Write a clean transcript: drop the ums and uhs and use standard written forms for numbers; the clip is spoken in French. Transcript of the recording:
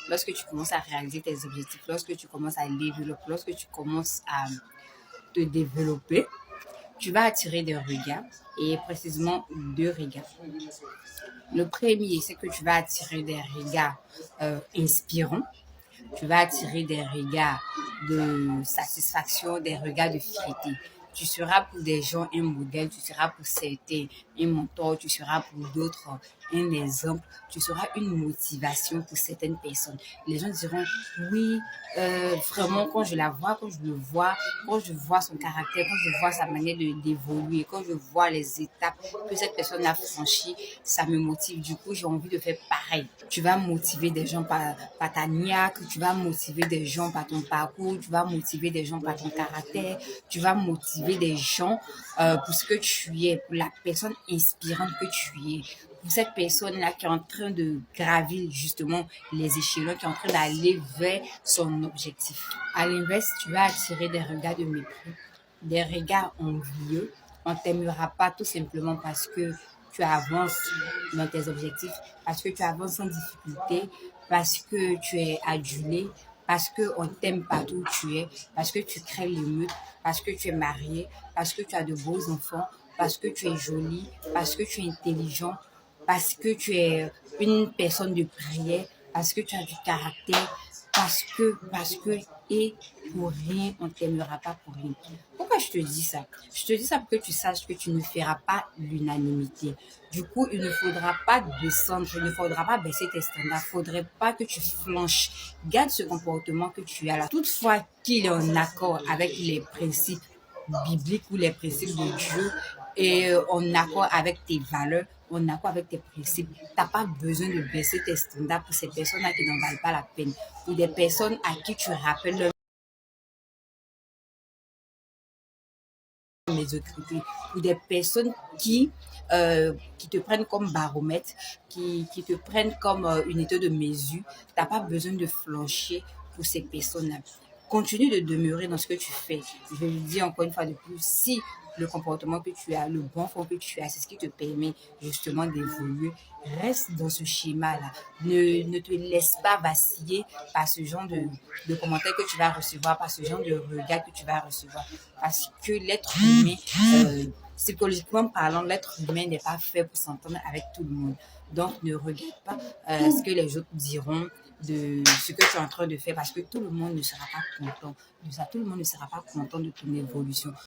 lorsque tu commences à réaliser tes objectifs, lorsque tu commences à développer, lorsque tu commences à te développer, tu vas attirer des regards et précisément deux regards. Le premier, c'est que tu vas attirer des regards inspirants. Tu vas attirer des regards de satisfaction, des regards de fierté. Tu seras pour des gens un modèle, tu seras pour certains un mentor, tu seras pour d'autres un exemple, tu seras une motivation pour certaines personnes. Les gens diront, oui, vraiment, quand je la vois, quand je le vois, quand je vois son caractère, quand je vois sa manière d'évoluer, quand je vois les étapes que cette personne a franchies, ça me motive. Du coup, j'ai envie de faire pareil. Tu vas motiver des gens par ta niaque, tu vas motiver des gens par ton parcours, tu vas motiver des gens par ton caractère, tu vas motiver des gens pour ce que tu es, pour la personne inspirante que tu es, pour cette personne-là qui est en train de gravir justement les échelons, qui est en train d'aller vers son objectif. À l'inverse, tu vas attirer des regards de mépris, des regards envieux. On ne t'aimera pas tout simplement parce que tu avances dans tes objectifs, parce que tu avances sans difficulté, parce que tu es adulé, parce qu'on t'aime partout où tu es, parce que tu crées l'émeute, parce que tu es marié, parce que tu as de beaux enfants, parce que tu es jolie, parce que tu es intelligent, parce que tu es une personne de prière, parce que tu as du caractère, et pour rien, on ne t'aimera pas pour rien. Pourquoi je te dis ça? Je te dis ça pour que tu saches que tu ne feras pas l'unanimité. Du coup, il ne faudra pas descendre, il ne faudra pas baisser tes standards, il ne faudrait pas que tu flanches. Garde ce comportement que tu as là. Toutefois qu'il est en accord avec les principes bibliques ou les principes de Dieu et en accord avec tes valeurs, en accord avec tes principes. Tu n'as pas besoin de baisser tes standards pour ces personnes-là qui n'en valent pas la peine. Pour des personnes à qui tu rappelles leur médiocrité, pour des personnes qui te prennent comme baromètre, qui te prennent comme unité de mesure. Tu n'as pas besoin de flancher pour ces personnes-là. Continue de demeurer dans ce que tu fais. Je le dis encore une fois de plus, si le comportement que tu as, le bon fond que tu as, c'est ce qui te permet justement d'évoluer, reste dans ce schéma-là. Ne te laisse pas vaciller par ce genre de commentaires que tu vas recevoir, par ce genre de regard que tu vas recevoir. Parce que l'être humain, psychologiquement parlant, l'être humain n'est pas fait pour s'entendre avec tout le monde. Donc, ne regarde pas ce que les autres diront de ce que tu es en train de faire parce que tout le monde ne sera pas content de ça. Tout le monde ne sera pas content de ton évolution.